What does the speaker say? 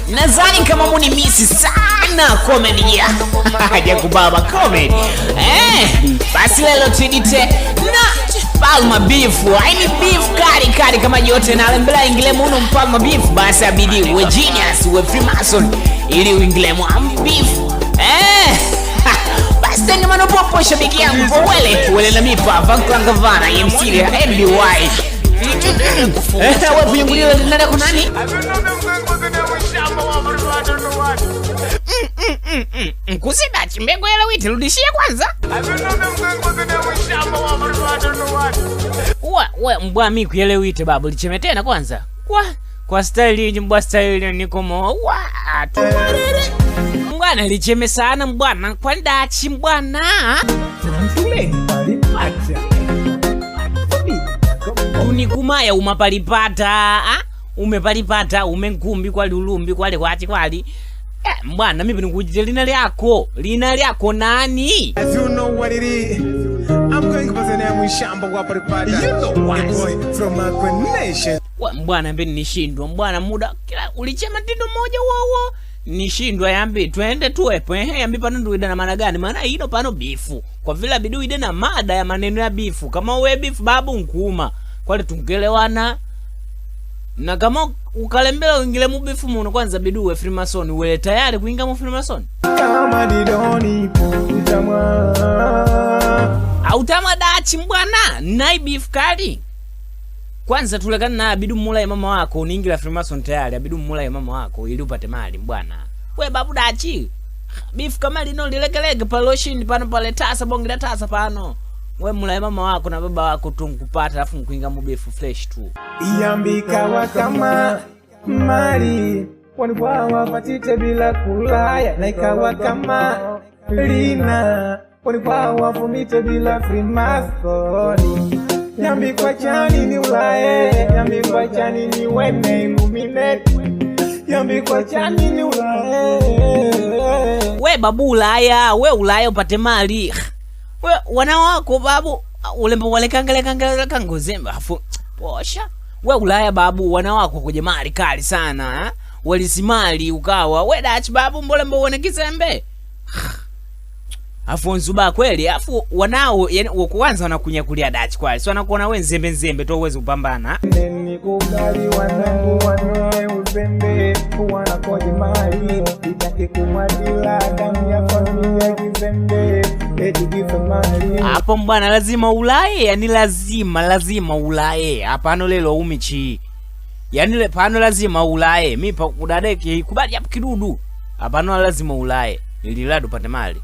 Nadhani kama muni misi sana comedy ya Jakubaba comedy. Basi lelo tudite na Palma beef. Aini beef kari kama yote na lembela ingile muno Palma beef. Basi abidi we genius, we Freemason ili uingile mu beef. Basi tenga mano popo shabiki yangu wele na mipa Vankwanga Vana MC ya MBY. Wewe kuyungulia nenda kwa nani? Kusida chimbengo yele witi rudishie kwanza. Wewe mbwa mimi kuyele witi babu licheme tena kwanza. Kwa style hii mbwa style niko mo. Mbwana licheme sana mbwana kwa ndachi mbwana. Unikumaya umapalipata, umepalipata, umenkumbi kwa lulumbi kwali. Mbwana mimi nikujite lina lyako nani? As you know what it is, I'm going for the Mwishamba wa Paripata. You know what? Boy from Magwe Nation. Mbwana mimi nishindwa, mbwana muda kila ulichema tindo moja wao. Nishindwa yambi twende tuwepo yambi pano nduida na maana gani? Maana hino pano bifu. Kwa vile bidu ide na mada ya maneno ya bifu. Kama uwe bifu babu nkuma. Kwali tungelewana. Na kama ukalembela uingile mu bifu muno kwanza bidu uwe Freemason. Uwe tayari kuinga mu Freemason? Kama didoni utama. Utama dachi mbwana. Nai bifu kali. Kwanza tulekana na bidu mula ya mama wako uniingila Freemason tayari. Bidu mula ya mama wako ili upate mali mbwana. We babu dachi. Bifu kama lino lilegelege paloshini pano pale tasa bongila tasa pano. We mula ya mama wako na baba wako tungupata alafu mkuinga mubifu fresh tu. Iyambika wakama mari wanipawa patite bila kulaya. Na ikawa kama lina wanipawa fumite bila Freemason. Yambi kwa chani ni ulae, yambi kwa chani ni wene illuminate. Yambi kwa chani ni ulae. We babu ulaya, we ulaya upate mali. We wana wako babu ulembo wale kangale kangozemba afu posha. We ulaya babu wana wako kuje mali kali sana. Walisimali ukawa we dachi babu mbolembo uone kizembe. Afu nzuba kweli afu wanao yani kwanza wanakunya kulia dachi kwali so wanakuona wewe nzembe to uweze kupambana. Neni kukali wanangu wanoe uzembe wanakoje mali itake kumwadila damu ya familia kizembe eti kifamali. Hapo mbwana lazima ulae yani lazima ulae hapano lelo umichi. Yani le pano lazima ulae mimi pa kudadeki kubali hapo kidudu hapano lazima ulae ili lado pate mali.